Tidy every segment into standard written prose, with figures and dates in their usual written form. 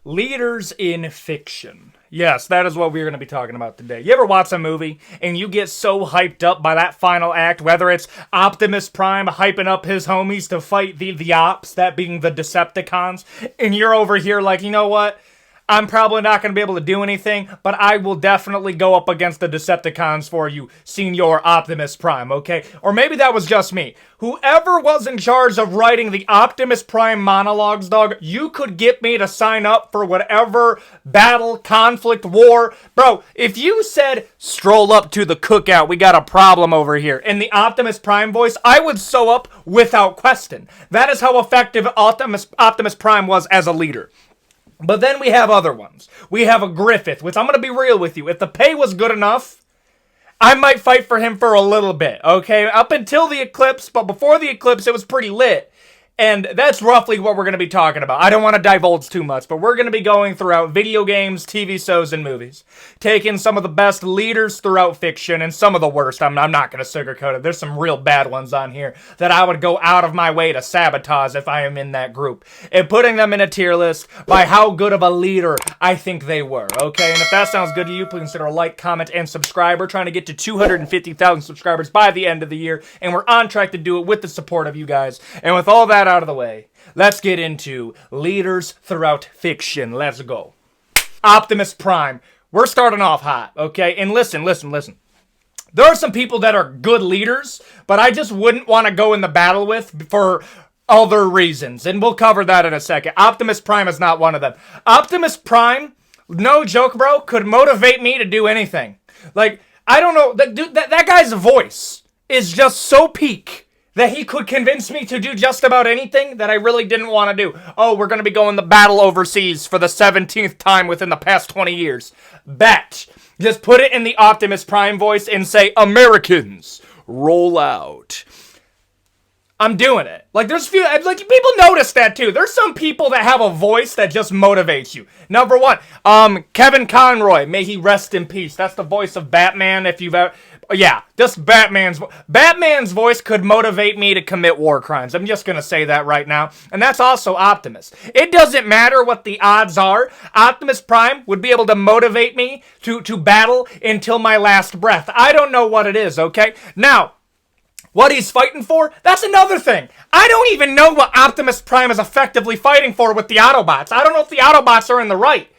Leaders in fiction. Yes, that is what we're going to be talking about today. You ever watch a movie and you get so hyped up by that final act, whether it's Optimus Prime hyping up his homies to fight the Ops, that being the Decepticons, and you're over here like, you know what? I'm probably not going to be able to do anything, but I will definitely go up against the Decepticons for you, Senior Optimus Prime, okay? Or maybe that was just me. Whoever was in charge of writing the Optimus Prime monologues, dog, you could get me to sign up for whatever battle, conflict, war. Bro, if you said, stroll up to the cookout, we got a problem over here, in the Optimus Prime voice, I would sew up without question. That is how effective Optimus Prime was as a leader. But then we have other ones. We have a Griffith, which I'm going to be real with you. If the pay was good enough, I might fight for him for a little bit, okay? Up until the eclipse, but before the eclipse, it was pretty lit. And that's roughly what we're going to be talking about. I don't want to divulge too much, but we're going to be going throughout video games, TV shows, and movies. Taking some of the best leaders throughout fiction and some of the worst. I'm not going to sugarcoat it. There's some real bad ones on here that I would go out of my way to sabotage if I am in that group. And putting them in a tier list by how good of a leader I think they were, okay? And if that sounds good to you, please consider a like, comment, and subscribe. We're trying to get to 250,000 subscribers by the end of the year, and we're on track to do it with the support of you guys. And with all that out of the way, let's get into leaders throughout fiction. Let's go. Optimus Prime. We're starting off hot, okay? And listen. There are some people that are good leaders, but I just wouldn't want to go in the battle with for other reasons. And we'll cover that in a second. Optimus Prime is not one of them. Optimus Prime, no joke, bro, could motivate me to do anything. Like, I don't know, that guy's voice is just so peak that he could convince me to do just about anything that I really didn't want to do. Oh, we're going to be going the battle overseas for the 17th time within the past 20 years. Bet. Just put it in the Optimus Prime voice and say, Americans, roll out. I'm doing it. Like, there's few, like, people notice that too. There's some people that have a voice that just motivates you. Number one, Kevin Conroy, may he rest in peace. That's the voice of Batman, if you've ever... Yeah, just Batman's voice could motivate me to commit war crimes. I'm just going to say that right now. And that's also Optimus. It doesn't matter what the odds are. Optimus Prime would be able to motivate me to battle until my last breath. I don't know what it is, okay? Now, what he's fighting for, that's another thing. I don't even know what Optimus Prime is effectively fighting for with the Autobots. I don't know if the Autobots are in the right.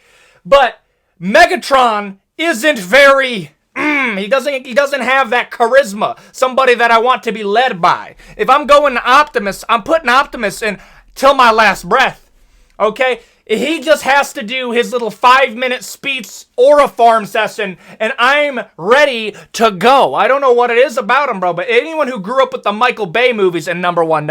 But Megatron isn't very... He doesn't have that charisma. Somebody that I want to be led by. If I'm going to Optimus, I'm putting Optimus in till my last breath. Okay? He just has to do his little 5-minute speech or a farm session, and I'm ready to go. I don't know what it is about him, bro, but anyone who grew up with the Michael Bay movies, and number one,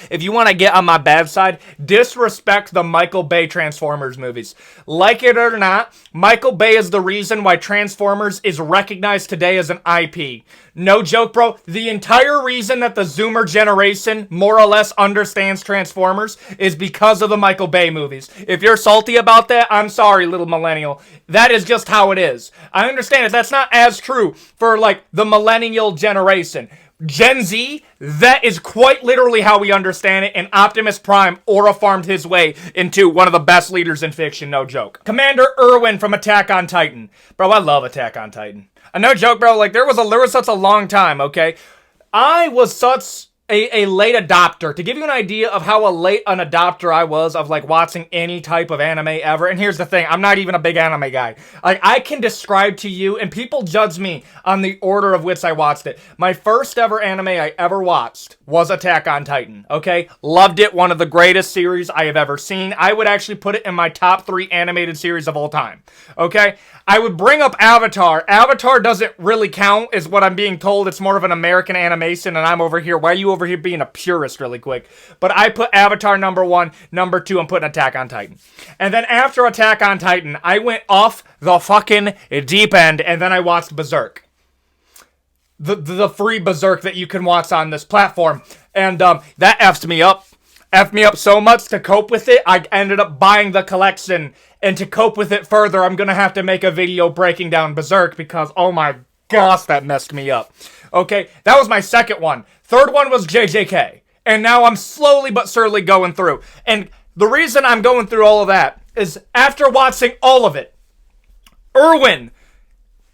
if you want to get on my bad side, disrespect the Michael Bay Transformers movies. Like it or not, Michael Bay is the reason why Transformers is recognized today as an IP. No joke, bro. The entire reason that the Zoomer generation more or less understands Transformers is because of the Michael Bay movies. If you're salty about that, I'm sorry, little millennial. That is just how it is. I understand it. That's not as true for, like, the millennial generation. Gen Z, that is quite literally how we understand it, and Optimus Prime aura-farmed his way into one of the best leaders in fiction, no joke. Commander Erwin from Attack on Titan. Bro, I love Attack on Titan. No joke, bro, like, there was such a long time, okay? I was such a late adopter. To give you an idea of how late an adopter I was of, like, watching any type of anime ever, and here's the thing, I'm not even a big anime guy. Like, I can describe to you, and people judge me on the order of which I watched it. My first ever anime I ever watched was Attack on Titan, okay? Loved it, one of the greatest series I have ever seen. I would actually put it in my top 3 animated series of all time, okay? I would bring up Avatar. Avatar doesn't really count, is what I'm being told. It's more of an American animation, and I'm over here. Why are you over here being a purist really quick? But I put Avatar number 1. Number 2, I'm putting Attack on Titan. And then after Attack on Titan, I went off the fucking deep end, and then I watched Berserk. The free Berserk that you can watch on this platform. And that effed me up. Effed me up so much. To cope with it, I ended up buying the collection. And to cope with it further, I'm going to have to make a video breaking down Berserk because, oh my gosh, that messed me up. Okay, that was my second one. Third one was JJK. And now I'm slowly but surely going through. And the reason I'm going through all of that is after watching all of it, Erwin,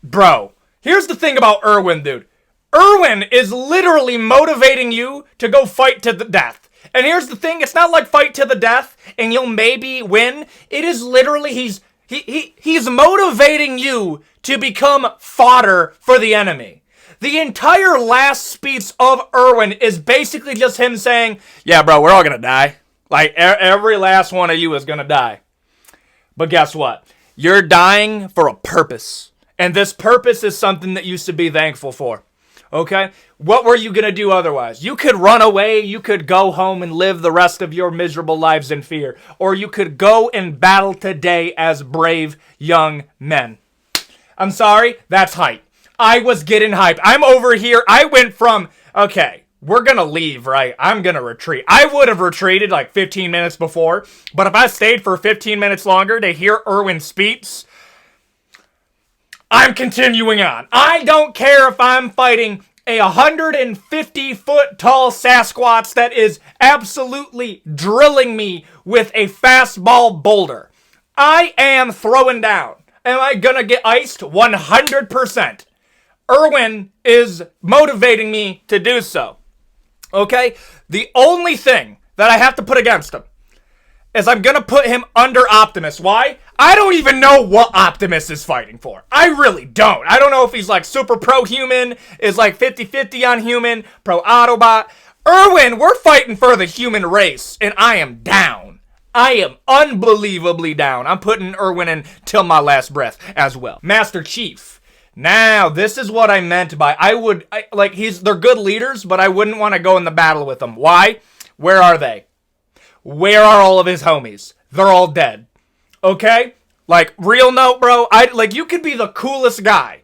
bro, here's the thing about Erwin, dude. Erwin is literally motivating you to go fight to the death. And here's the thing, it's not like fight to the death and you'll maybe win. It is literally, he's motivating you to become fodder for the enemy. The entire last speech of Erwin is basically just him saying, yeah, bro, we're all gonna die. Like, every last one of you is gonna die. But guess what? You're dying for a purpose. And this purpose is something that you should be thankful for. Okay? What were you gonna do otherwise? You could run away, you could go home and live the rest of your miserable lives in fear. Or you could go and battle today as brave young men. I'm sorry, that's hype. I was getting hyped. I'm over here. I went from, okay, we're gonna leave, right? I'm gonna retreat. I would have retreated like 15 minutes before, but if I stayed for 15 minutes longer to hear Erwin speaks, I'm continuing on. I don't care if I'm fighting a 150-foot tall Sasquatch that is absolutely drilling me with a fastball boulder. I am throwing down. Am I gonna get iced? 100%. Erwin is motivating me to do so. Okay? The only thing that I have to put against him is I'm gonna put him under Optimus. Why? I don't even know what Optimus is fighting for. I really don't. I don't know if he's like super pro-human, is like 50-50 on human, pro-Autobot. Erwin, we're fighting for the human race, and I am down. I am unbelievably down. I'm putting Erwin in till my last breath as well. Master Chief. Now, this is what I meant by, they're good leaders, but I wouldn't want to go in the battle with them. Why? Where are they? Where are all of his homies? They're all dead. Okay? Like, real note, bro, you could be the coolest guy.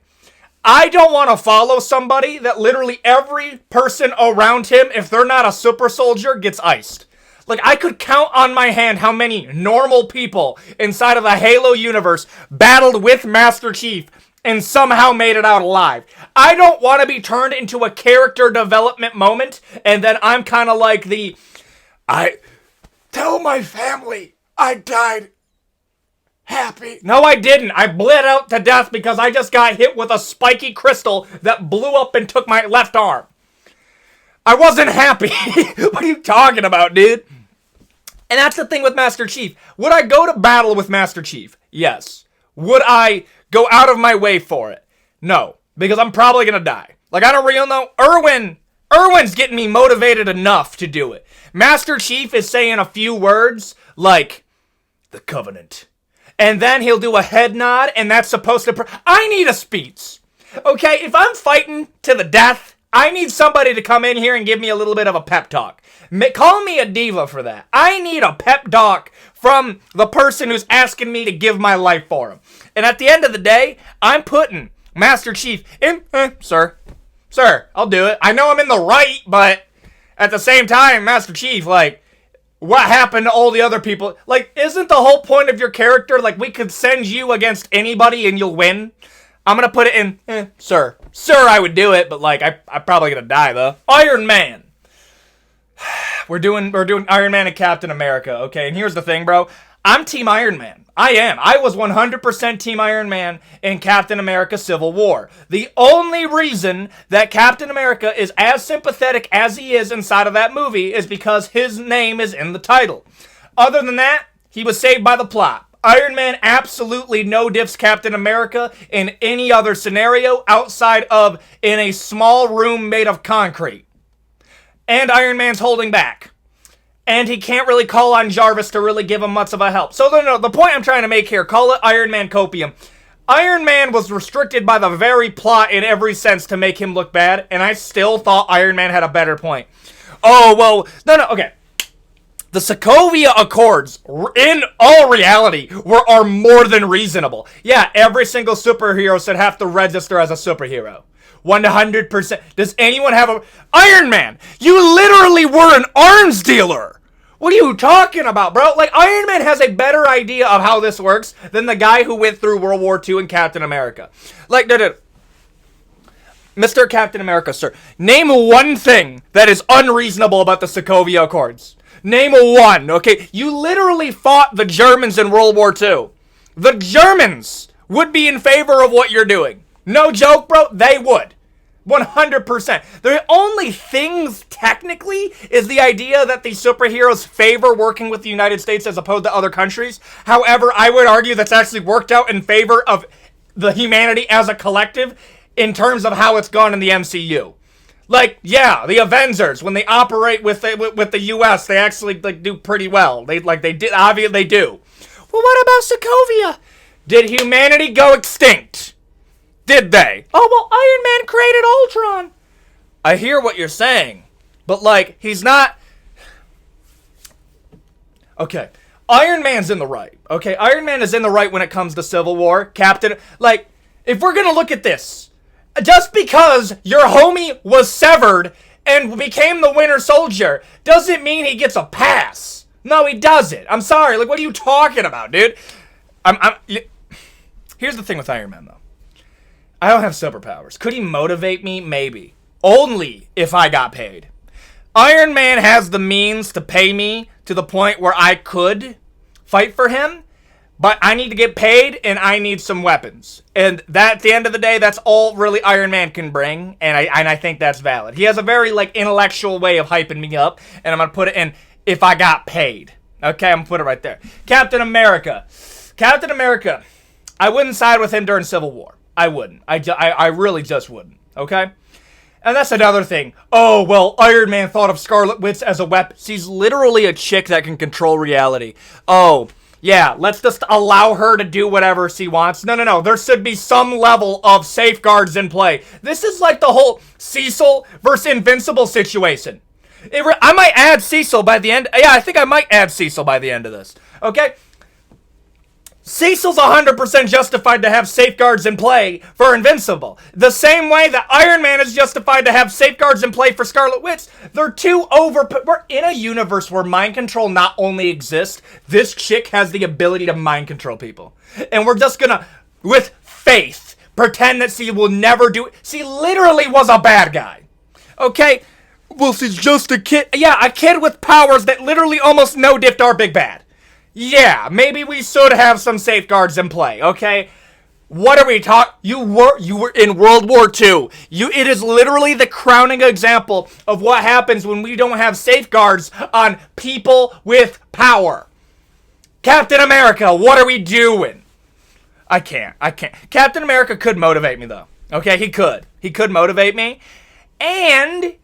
I don't want to follow somebody that literally every person around him, if they're not a super soldier, gets iced. Like, I could count on my hand how many normal people inside of the Halo universe battled with Master Chief and somehow made it out alive. I don't want to be turned into a character development moment, and then I'm kind of like I tell my family I died happy. No, I didn't. I bled out to death because I just got hit with a spiky crystal that blew up and took my left arm. I wasn't happy. What are you talking about, dude? And that's the thing with Master Chief. Would I go to battle with Master Chief? Yes. Would I go out of my way for it? No, because I'm probably gonna die. Like, I don't really know. Erwin's getting me motivated enough to do it. Master Chief is saying a few words like, the Covenant. And then he'll do a head nod, and that's supposed to... I need a speech. Okay, if I'm fighting to the death, I need somebody to come in here and give me a little bit of a pep talk. Call me a diva for that. I need a pep talk from the person who's asking me to give my life for him. And at the end of the day, I'm putting Master Chief in... Sir, I'll do it. I know I'm in the right, but at the same time, Master Chief, like, what happened to all the other people? Like, isn't the whole point of your character, like, we could send you against anybody and you'll win? I'm gonna put it in, sir. Sir, I would do it, but, like, I'm probably gonna die, though. Iron Man. We're doing Iron Man and Captain America, okay? And here's the thing, bro. I'm Team Iron Man. I am. I was 100% Team Iron Man in Captain America Civil War. The only reason that Captain America is as sympathetic as he is inside of that movie is because his name is in the title. Other than that, he was saved by the plot. Iron Man absolutely no diffs Captain America in any other scenario outside of in a small room made of concrete. And Iron Man's holding back. And he can't really call on Jarvis to really give him much of a help. So no, the point I'm trying to make here, call it Iron Man copium. Iron Man was restricted by the very plot in every sense to make him look bad, and I still thought Iron Man had a better point. Oh, well, no, okay. The Sokovia Accords, in all reality, are more than reasonable. Yeah, every single superhero should have to register as a superhero. 100%. Does anyone have a... Iron Man! You literally were an arms dealer! What are you talking about, bro? Like, Iron Man has a better idea of how this works than the guy who went through World War II and Captain America. Like, no. Mr. Captain America, sir, name one thing that is unreasonable about the Sokovia Accords. Name one, okay? You literally fought the Germans in World War II. The Germans would be in favor of what you're doing. No joke, bro. They would. 100%. The only things, technically, is the idea that these superheroes favor working with the United States as opposed to other countries. However, I would argue that's actually worked out in favor of the humanity as a collective in terms of how it's gone in the MCU. Like, yeah, the Avengers, when they operate with the U.S., they actually do pretty well. Obviously they do. Well, what about Sokovia? Did humanity go extinct? Did they? Oh, well, Iron Man created Ultron. I hear what you're saying, but, he's not... Okay, Iron Man's in the right, okay? Iron Man is in the right when it comes to Civil War. Captain... if we're gonna look at this, just because your homie was severed and became the Winter Soldier doesn't mean he gets a pass. No, he doesn't. I'm sorry, what are you talking about, dude? Here's the thing with Iron Man, though. I don't have superpowers. Could he motivate me? Maybe. Only if I got paid. Iron Man has the means to pay me to the point where I could fight for him, but I need to get paid and I need some weapons. And that, at the end of the day, that's all really Iron Man can bring, and I think that's valid. He has a very, intellectual way of hyping me up, and I'm going to put it in if I got paid. Okay, I'm going to put it right there. Captain America. Captain America, I wouldn't side with him during Civil War. I wouldn't. I really just wouldn't. Okay? And that's another thing. Oh, well, Iron Man thought of Scarlet Witch as a weapon. She's literally a chick that can control reality. Oh, yeah, let's just allow her to do whatever she wants. No. There should be some level of safeguards in play. This is like the whole Cecil versus Invincible situation. I might add Cecil by the end. Yeah, I think I might add Cecil by the end of this. Okay? Cecil's 100% justified to have safeguards in play for Invincible. The same way that Iron Man is justified to have safeguards in play for Scarlet Witch. They're too we're in a universe where mind control not only exists, this chick has the ability to mind control people. And we're just gonna, with faith, pretend that she will never do it. She literally was a bad guy. Okay? Well, she's just a kid. Yeah, a kid with powers that literally almost no-dipped our big bad. Yeah, maybe we should have some safeguards in play, okay? What are we talking? You were in World War II. It is literally the crowning example of what happens when we don't have safeguards on people with power. Captain America, what are we doing? I can't. Captain America could motivate me, though. Okay, he could. He could motivate me. And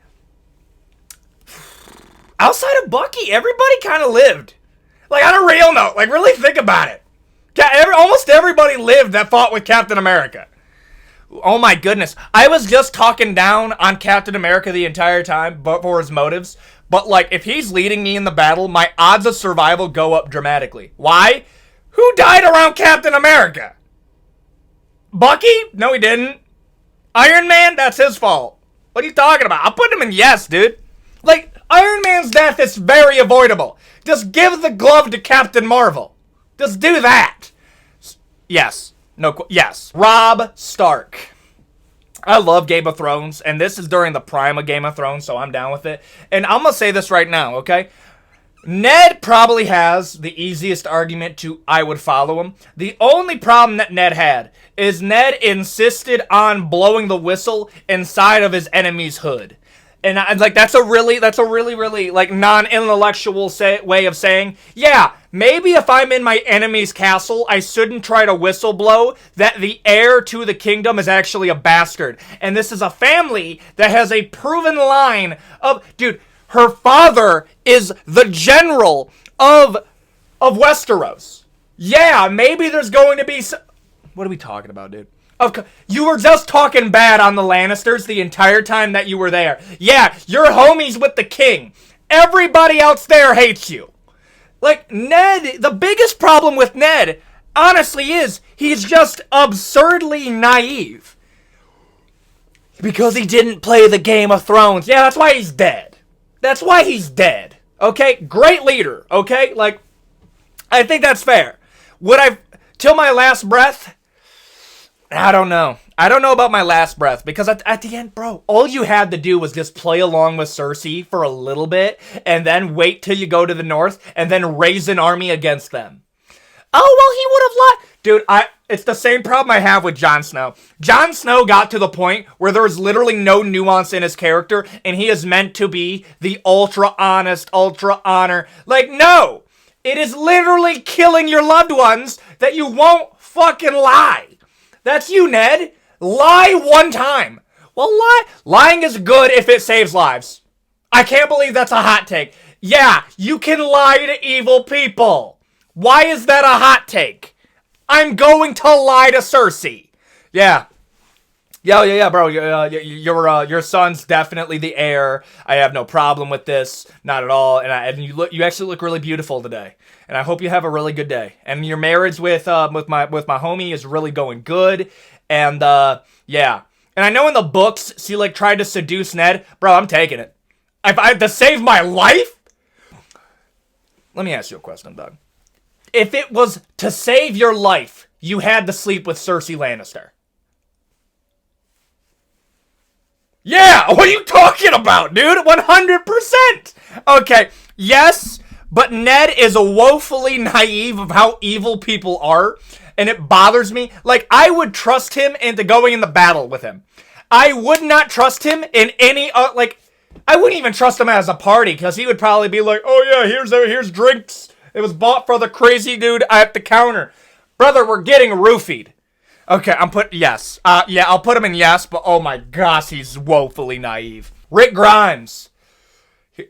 outside of Bucky, everybody kind of lived. On a real note, really think about it. Almost everybody lived that fought with Captain America. Oh my goodness. I was just talking down on Captain America the entire time, but for his motives. But, if he's leading me in the battle, my odds of survival go up dramatically. Why? Who died around Captain America? Bucky? No, he didn't. Iron Man? That's his fault. What are you talking about? I'll put him in yes, dude. Iron Man's death is very avoidable. Just give the glove to Captain Marvel. Just do that. Yes. Yes. Robb Stark. I love Game of Thrones, and this is during the prime of Game of Thrones, so I'm down with it. And I'm going to say this right now, okay? Ned probably has the easiest argument to I would follow him. The only problem that Ned had is Ned insisted on blowing the whistle inside of his enemy's hood. And that's a really non-intellectual way of saying, yeah, maybe if I'm in my enemy's castle, I shouldn't try to whistle blow that the heir to the kingdom is actually a bastard. And this is a family that has a proven line of, dude, her father is the general of Westeros. Yeah, maybe there's going to be what are we talking about, dude? You were just talking bad on the Lannisters the entire time that you were there. Yeah, you're homies with the king. Everybody else there hates you. Ned, the biggest problem with Ned, honestly, is he's just absurdly naive. Because he didn't play the Game of Thrones. Yeah, that's why he's dead. That's why he's dead. Okay? Great leader. Okay? I think that's fair. Would I, till my last breath... I don't know. I don't know about my last breath, because at the end, bro, all you had to do was just play along with Cersei for a little bit, and then wait till you go to the north, and then raise an army against them. Oh, well, he would have lied. Dude, it's the same problem I have with Jon Snow. Jon Snow got to the point where there was literally no nuance in his character, and he is meant to be the ultra honest, ultra honor. Like, no! It is literally killing your loved ones that you won't fucking lie. That's you, Ned. Lie one time. Well, lying is good if it saves lives. I can't believe that's a hot take. Yeah, you can lie to evil people. Why is that a hot take? I'm going to lie to Cersei. Yeah. Yeah, bro. Your son's definitely the heir. I have no problem with this, not at all. And you actually look really beautiful today. And I hope you have a really good day. And your marriage with my homie is really going good. And yeah. And I know in the books, she like tried to seduce Ned. Bro, I'm taking it. If I had to save my life. Let me ask you a question, Doug. If it was to save your life, you had to sleep with Cersei Lannister. Yeah, what are you talking about, dude? 100%! Okay, yes, but Ned is woefully naive of how evil people are, and it bothers me. Like, I would trust him into going in the battle with him. I would not trust him in any, I wouldn't even trust him as a party, because he would probably be like, oh yeah, here's drinks. It was bought for the crazy dude at the counter. Brother, we're getting roofied. Okay, yes. Yeah, I'll put him in yes, but oh my gosh, he's woefully naive. Rick Grimes.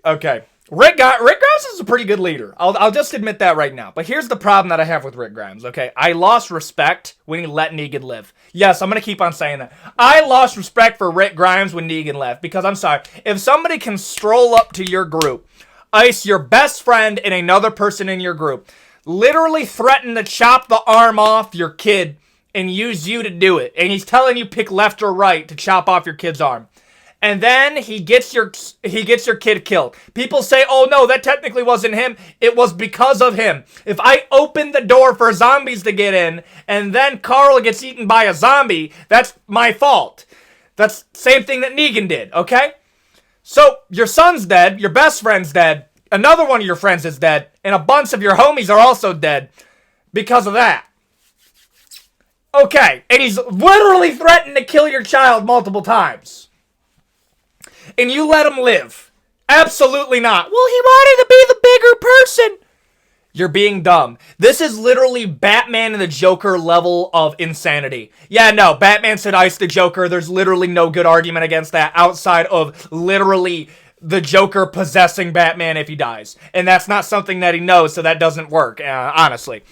Okay. Rick Grimes is a pretty good leader. I'll just admit that right now. But here's the problem that I have with Rick Grimes, okay? I lost respect when he let Negan live. Yes, I'm going to keep on saying that. I lost respect for Rick Grimes when Negan left, because I'm sorry. If somebody can stroll up to your group, ice your best friend and another person in your group, literally threaten to chop the arm off your kid and use you to do it, and he's telling you pick left or right to chop off your kid's arm, and then he gets your kid killed. People say, oh no, that technically wasn't him. It was because of him. If I open the door for zombies to get in, and then Carl gets eaten by a zombie, that's my fault. That's the same thing that Negan did, okay? So, your son's dead, your best friend's dead, another one of your friends is dead, and a bunch of your homies are also dead because of that. Okay, and he's literally threatened to kill your child multiple times. And you let him live. Absolutely not. Well, he wanted to be the bigger person. You're being dumb. This is literally Batman and the Joker level of insanity. Yeah, no, Batman should ice the Joker. There's literally no good argument against that outside of literally the Joker possessing Batman if he dies. And that's not something that he knows, so that doesn't work, honestly.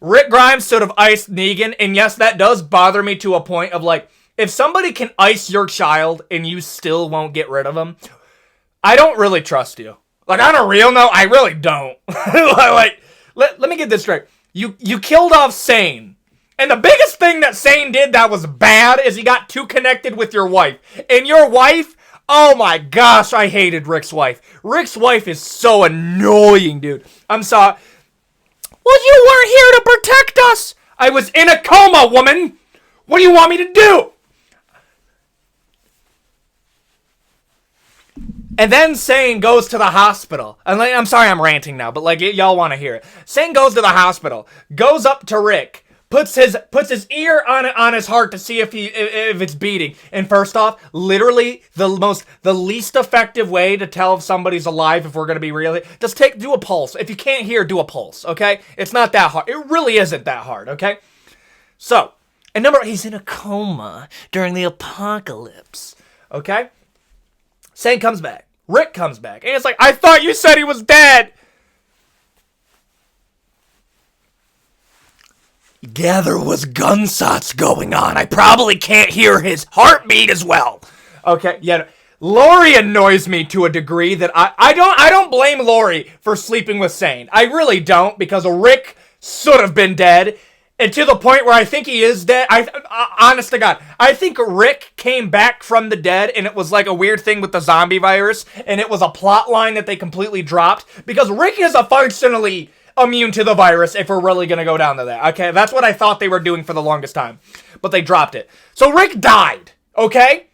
Rick Grimes should have iced Negan, and yes, that does bother me to a point of like, if somebody can ice your child and you still won't get rid of him, I don't really trust you. Like, on a real note, I really don't. Let me get this straight. You killed off Sane. And the biggest thing that Sane did that was bad is he got too connected with your wife. And your wife, oh my gosh, I hated Rick's wife. Rick's wife is so annoying, dude. I'm sorry. Well, you weren't here to protect us. I was in a coma, woman. What do you want me to do? And then Sane goes to the hospital. And I'm sorry I'm ranting now, but like y'all want to hear it. The goes to the hospital, goes up to Rick, puts his ear on his heart to see if it's beating. And first off, literally the least effective way to tell if somebody's alive, if we're gonna be real, just do a pulse. If you can't hear, do a pulse, okay? It's not that hard. It really isn't that hard, okay? So, and he's in a coma during the apocalypse, okay? Sane comes back. Rick comes back. And it's like, I thought you said he was dead. Yeah, there was gunshots going on. I probably can't hear his heartbeat as well. Okay, yeah. Lori annoys me to a degree that I don't blame Lori for sleeping with Sane. I really don't, because Rick should have been dead. And to the point where I think he is dead. Honest to God, I think Rick came back from the dead, and it was like a weird thing with the zombie virus, and it was a plot line that they completely dropped, because Rick is a functionally immune to the virus if we're really going to go down to that. Okay, that's what I thought they were doing for the longest time. But they dropped it. So Rick died, okay?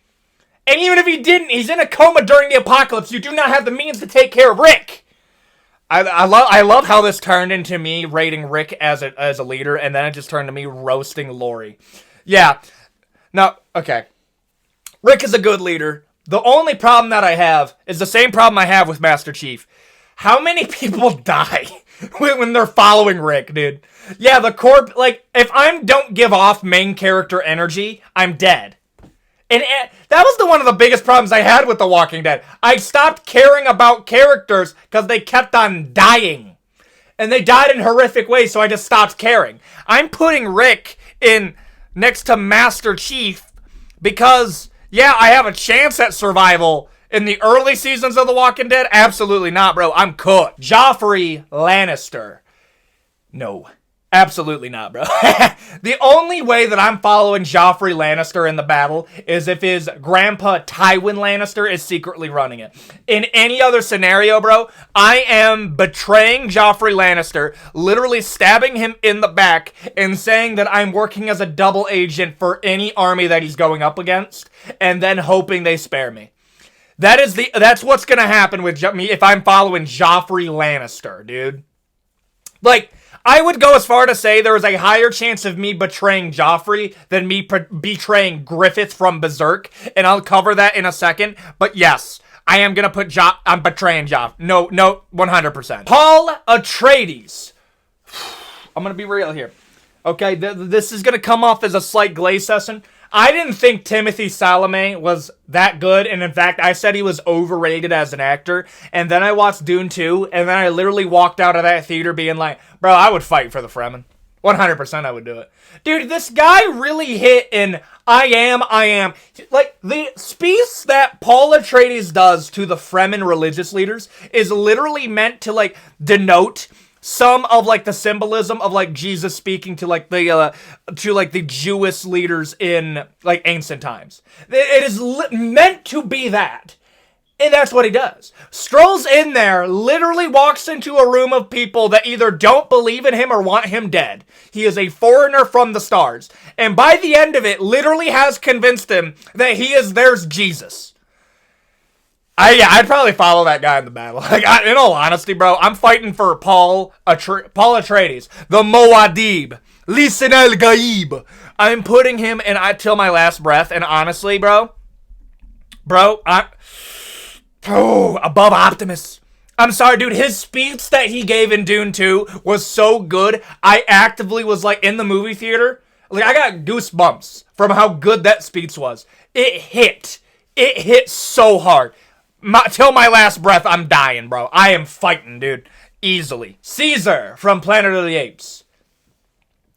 And even if he didn't, he's in a coma during the apocalypse. You do not have the means to take care of Rick. I love how this turned into me rating Rick as a leader, and then it just turned to me roasting Lori. Yeah. No, okay. Rick is a good leader. The only problem that I have is the same problem I have with Master Chief. How many people die when they're following Rick, dude? Yeah, the corp, like, if I don't give off main character energy, I'm dead. And that was one of the biggest problems I had with The Walking Dead. I stopped caring about characters because they kept on dying. And they died in horrific ways, so I just stopped caring. I'm putting Rick in next to Master Chief because, yeah, I have a chance at survival. In the early seasons of The Walking Dead, absolutely not, bro. I'm cooked. Joffrey Lannister. No. Absolutely not, bro. The only way that I'm following Joffrey Lannister in the battle is if his grandpa Tywin Lannister is secretly running it. In any other scenario, bro, I am betraying Joffrey Lannister, literally stabbing him in the back and saying that I'm working as a double agent for any army that he's going up against, and then hoping they spare me. That's what's gonna happen with me if I'm following Joffrey Lannister, dude. Like, I would go as far to say there is a higher chance of me betraying Joffrey than me betraying Griffith from Berserk, and I'll cover that in a second. But yes, I am gonna put I'm betraying Joff. No, 100%. Paul Atreides. I'm gonna be real here. Okay, this is gonna come off as a slight glaze session. I didn't think Timothée Chalamet was that good, and in fact, I said he was overrated as an actor, and then I watched Dune 2, and then I literally walked out of that theater being like, bro, I would fight for the Fremen. 100% I would do it. Dude, this guy really hit in I am. Like, the speech that Paul Atreides does to the Fremen religious leaders is literally meant to, like, denote some of, like, the symbolism of, like, Jesus speaking to, like, the Jewish leaders in, like, ancient times. It is meant to be that. And that's what he does. Strolls in there, literally walks into a room of people that either don't believe in him or want him dead. He is a foreigner from the stars. And by the end of it, literally has convinced him that he is theirs Jesus. I'd probably follow that guy in the battle. Like, in all honesty, bro, I'm fighting for Paul Atreides, the Moadib, Lisan al Gaib. I'm putting him in till my last breath, and honestly, bro, above Optimus. I'm sorry, dude, his speech that he gave in Dune 2 was so good, I actively was, like, in the movie theater. Like, I got goosebumps from how good that speech was. It hit so hard. Till my last breath, I'm dying, bro. I am fighting, dude. Easily. Caesar from Planet of the Apes.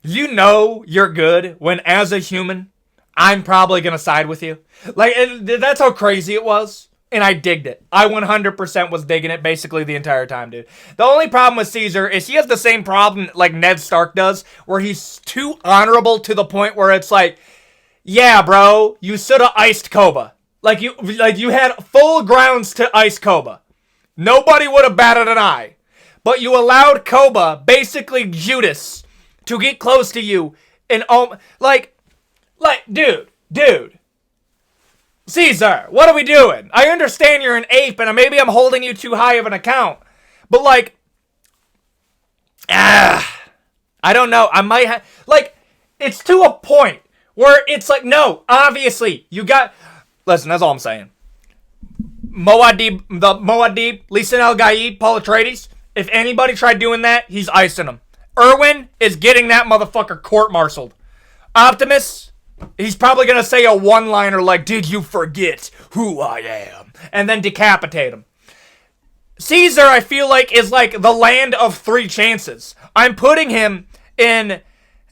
You know you're good when, as a human, I'm probably gonna side with you. Like, that's how crazy it was. And I digged it. I 100% was digging it basically the entire time, dude. The only problem with Caesar is he has the same problem like Ned Stark does, where he's too honorable to the point where it's like, yeah, bro, you shoulda iced Koba. Like you had full grounds to ice Koba. Nobody would have batted an eye. But you allowed Koba, basically Judas, to get close to you and dude. Caesar, what are we doing? I understand you're an ape and maybe I'm holding you too high of an account. But like, I don't know. I might have, like, it's to a point where it's like, no, obviously you got, listen, that's all I'm saying. Moadib, Lisan al Gaib, Paul Atreides, if anybody tried doing that, he's icing them. Erwin is getting that motherfucker court-martialed. Optimus, he's probably going to say a one-liner like, did you forget who I am? And then decapitate him. Caesar, I feel like, is like the land of three chances. I'm putting him in,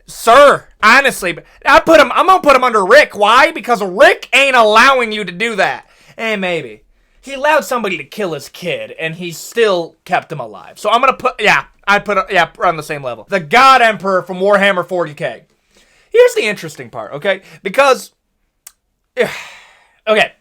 sir, honestly. I'm going to put him under Rick. Why? Because Rick ain't allowing you to do that. And maybe. He allowed somebody to kill his kid, and he still kept him alive. So I'm going to put, we're on the same level. The God Emperor from Warhammer 40k. Here's the interesting part, okay? Because, okay,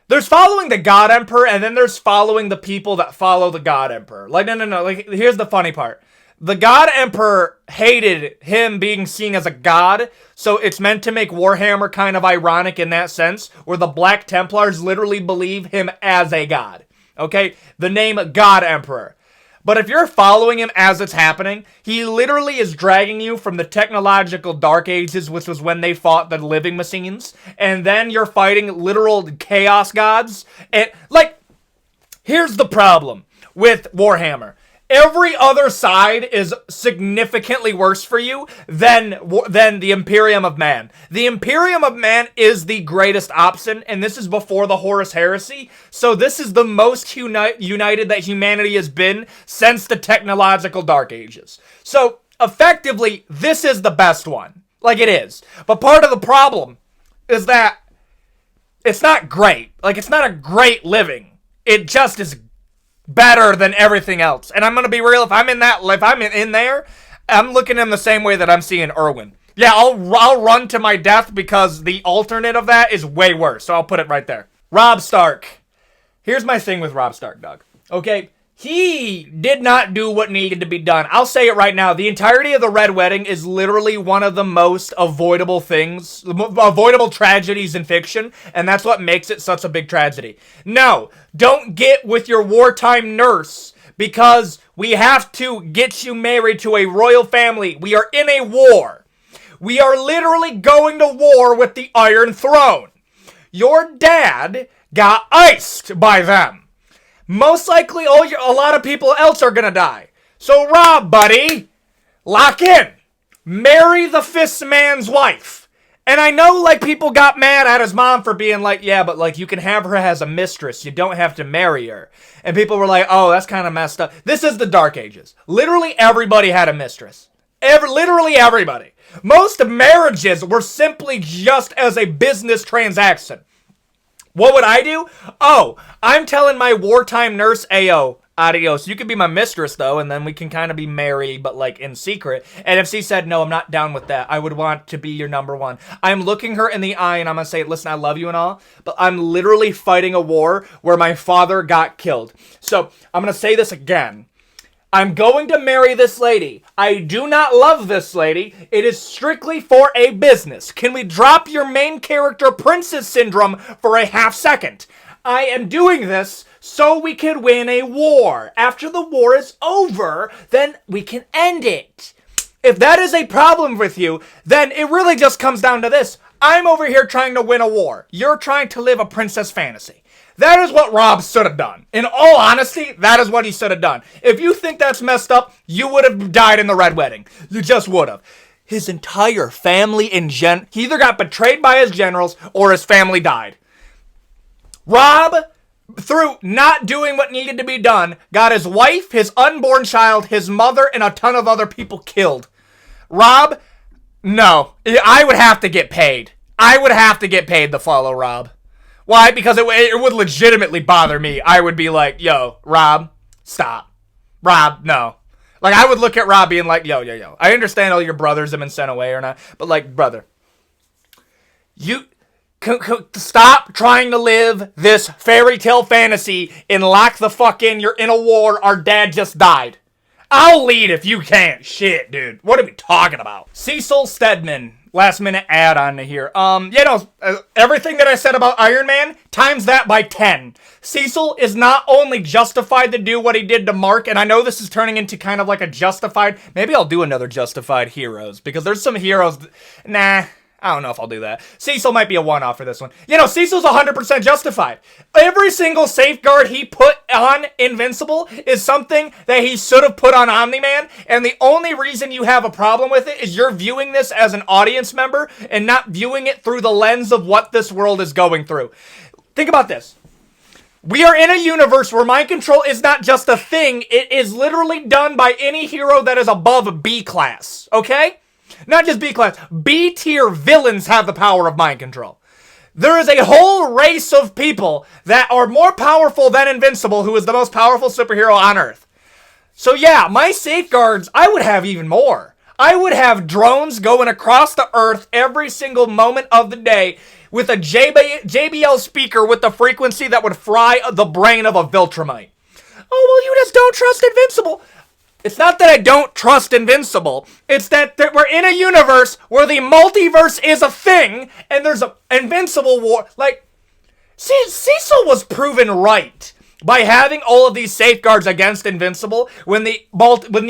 there's following the God Emperor, and then there's following the people that follow the God Emperor. Like, no. Like, here's the funny part. The God Emperor hated him being seen as a god, so it's meant to make Warhammer kind of ironic in that sense, where the Black Templars literally believe him as a god. Okay? The name God Emperor. But if you're following him as it's happening, he literally is dragging you from the technological Dark Ages, which was when they fought the living machines, and then you're fighting literal chaos gods. And, like, here's the problem with Warhammer. Every other side is significantly worse for you than the Imperium of Man. The Imperium of Man is the greatest option, and this is before the Horus Heresy, so this is the most united that humanity has been since the technological Dark Ages. So, effectively, this is the best one. Like, it is. But part of the problem is that it's not great. Like, it's not a great living. It just is better than everything else. And I'm gonna be real, if I'm in there, I'm looking at him the same way that I'm seeing Erwin. Yeah, I'll run to my death because the alternate of that is way worse. So I'll put it right there. Robb Stark. Here's my thing with Robb Stark, Doug. Okay, he did not do what needed to be done. I'll say it right now. The entirety of the Red Wedding is literally one of the most avoidable tragedies in fiction, and that's what makes it such a big tragedy. No, don't get with your wartime nurse because we have to get you married to a royal family. We are in a war. We are literally going to war with the Iron Throne. Your dad got iced by them. Most likely, a lot of people else are gonna die. So, Robb, buddy, lock in. Marry the Fist Man's wife. And I know, like, people got mad at his mom for being like, yeah, but, like, you can have her as a mistress. You don't have to marry her. And people were like, oh, that's kind of messed up. This is the Dark Ages. Literally everybody had a mistress. Literally everybody. Most marriages were simply just as a business transaction. What would I do? Oh, I'm telling my wartime nurse, ayo, adios. You can be my mistress, though, and then we can kind of be married, but, like, in secret. And if she said, no, I'm not down with that, I would want to be your number one. I'm looking her in the eye, and I'm going to say, listen, I love you and all, but I'm literally fighting a war where my father got killed. So, I'm going to say this again. I'm going to marry this lady. I do not love this lady. It is strictly for a business. Can we drop your main character princess syndrome for a half second? I am doing this so we can win a war. After the war is over, then we can end it. If that is a problem with you, then it really just comes down to this. I'm over here trying to win a war. You're trying to live a princess fantasy. That is what Robb should have done. In all honesty, that is what he should have done. If you think that's messed up, you would have died in the Red Wedding. You just would have. His entire family he either got betrayed by his generals or his family died. Robb, through not doing what needed to be done, got his wife, his unborn child, his mother, and a ton of other people killed. Robb, no. I would have to get paid. I would have to get paid to follow Robb. Why? Because it would legitimately bother me. I would be like, yo, Robb, stop. Robb, no. Like, I would look at Robb being like, yo. I understand all your brothers have been sent away or not, but, like, brother, you stop trying to live this fairy tale fantasy and lock the fuck in. You're in a war. Our dad just died. I'll lead if you can't. Shit, dude. What are we talking about? Cecil Stedman. Last minute add on to here. Everything that I said about Iron Man, times that by 10. Cecil is not only justified to do what he did to Mark, and I know this is turning into kind of like a justified, maybe I'll do another justified heroes, because there's some heroes, I don't know if I'll do that. Cecil might be a one-off for this one. Cecil's 100% justified. Every single safeguard he put on Invincible is something that he should have put on Omni-Man, and the only reason you have a problem with it is you're viewing this as an audience member and not viewing it through the lens of what this world is going through. Think about this. We are in a universe where mind control is not just a thing, it is literally done by any hero that is above B class, okay? Not just B class. B tier villains have the power of mind control. There is a whole race of people that are more powerful than Invincible, who is the most powerful superhero on Earth. So yeah, my safeguards, I would have even more. I would have drones going across the Earth every single moment of the day with a JBL speaker with the frequency that would fry the brain of a Viltrumite. Oh, well, you just don't trust Invincible. It's not that I don't trust Invincible. It's that we're in a universe where the multiverse is a thing, and there's a Invincible war. Like, Cecil was proven right by having all of these safeguards against Invincible when the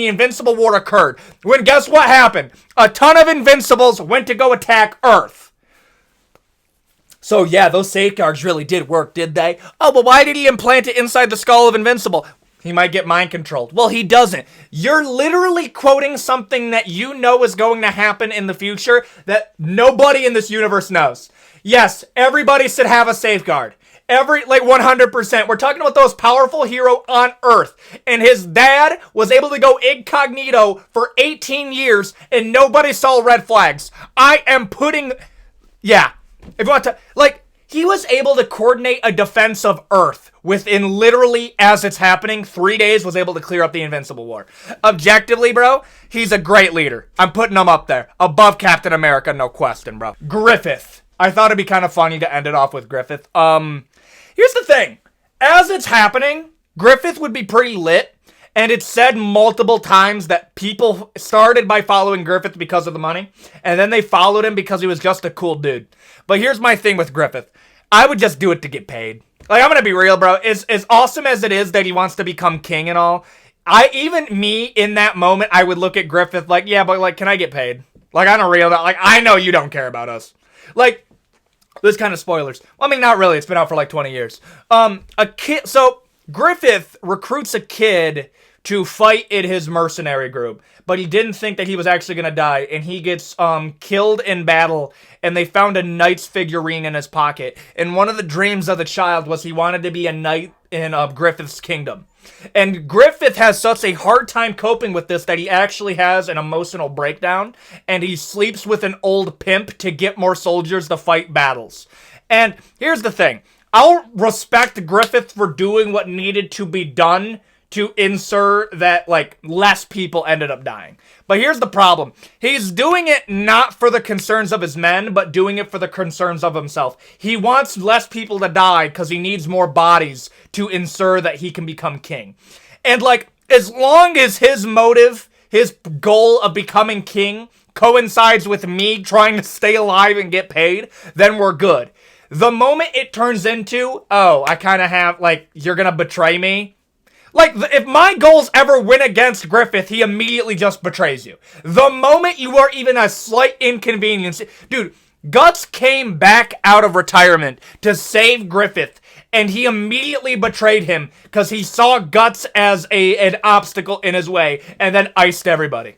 Invincible War occurred. When guess what happened? A ton of Invincibles went to go attack Earth. So yeah, those safeguards really did work, did they? Oh, but why did he implant it inside the skull of Invincible? He might get mind controlled. Well, he doesn't. You're literally quoting something that you know is going to happen in the future that nobody in this universe knows. Yes, everybody should have a safeguard. 100%. We're talking about the most powerful hero on Earth. And his dad was able to go incognito for 18 years and nobody saw red flags. I am putting... Yeah. If you want to... he was able to coordinate a defense of Earth within literally, as it's happening, 3 days, was able to clear up the Invincible War. Objectively, bro, he's a great leader. I'm putting him up there. Above Captain America, no question, bro. Griffith. I thought it'd be kind of funny to end it off with Griffith. Here's the thing. As it's happening, Griffith would be pretty lit. And it's said multiple times that people started by following Griffith because of the money. And then they followed him because he was just a cool dude. But here's my thing with Griffith. I would just do it to get paid. I'm going to be real, bro. As awesome as it is that he wants to become king and all, in that moment, I would look at Griffith like, yeah, but can I get paid? On a real, I know you don't care about us. This kind of spoilers. Well, I mean, not really. It's been out for 20 years. So Griffith recruits a kid to fight in his mercenary group, but he didn't think that he was actually going to die, and he gets killed in battle, and they found a knight's figurine in his pocket. And one of the dreams of the child was he wanted to be a knight in Griffith's kingdom. And Griffith has such a hard time coping with this that he actually has an emotional breakdown, and he sleeps with an old pimp to get more soldiers to fight battles. And here's the thing. I'll respect Griffith for doing what needed to be done to ensure that, less people ended up dying. But here's the problem. He's doing it not for the concerns of his men, but doing it for the concerns of himself. He wants less people to die because he needs more bodies to ensure that he can become king. And, as long as his motive, his goal of becoming king, coincides with me trying to stay alive and get paid, then we're good. The moment it turns into, oh, I kind of have, you're going to betray me. If my goals ever win against Griffith, he immediately just betrays you. The moment you are even a slight inconvenience... Dude, Guts came back out of retirement to save Griffith, and he immediately betrayed him because he saw Guts as an obstacle in his way, and then iced everybody.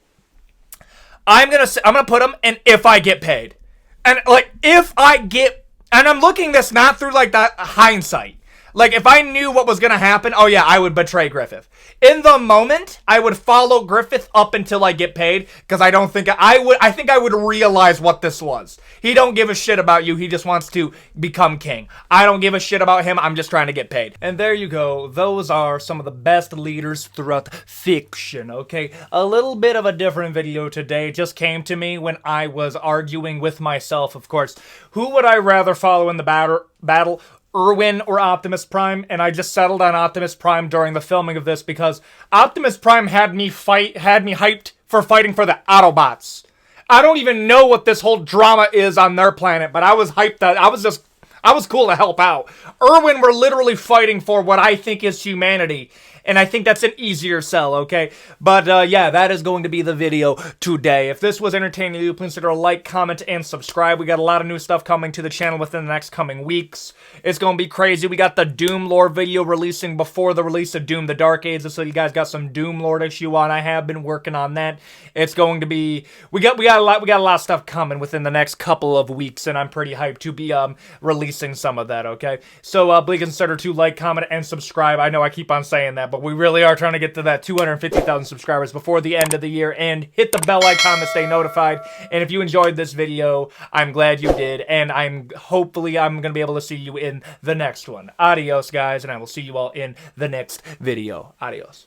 I'm gonna put him in if I get paid. And, if I get... And I'm looking this not through, that hindsight. If I knew what was going to happen, oh yeah, I would betray Griffith. In the moment, I would follow Griffith up until I get paid, because I don't think I think I would realize what this was. He don't give a shit about you, he just wants to become king. I don't give a shit about him, I'm just trying to get paid. And there you go, those are some of the best leaders throughout fiction, okay? A little bit of a different video today just came to me when I was arguing with myself, of course. Who would I rather follow in the battle? Erwin or Optimus Prime, and I just settled on Optimus Prime during the filming of this because Optimus Prime had me hyped for fighting for the Autobots. I don't even know what this whole drama is on their planet, but I was hyped that I was cool to help out. Erwin were literally fighting for what I think is humanity, and I think that's an easier sell, okay? But, yeah, that is going to be the video today. If this was entertaining to you, please consider a like, comment, and subscribe. We got a lot of new stuff coming to the channel within the next coming weeks. It's going to be crazy. We got the Doom Lord video releasing before the release of Doom the Dark Ages, so you guys got some Doom Lord issue on. I have been working on that. It's going to be... We got a lot of stuff coming within the next couple of weeks, and I'm pretty hyped to be releasing some of that, okay? So, please consider to like, comment, and subscribe. I know I keep on saying that, but we really are trying to get to that 250,000 subscribers before the end of the year, and hit the bell icon to stay notified. And if you enjoyed this video, I'm glad you did, and hopefully I'm going to be able to see you in the next one. Adios, guys, and I will see you all in the next video. Adios.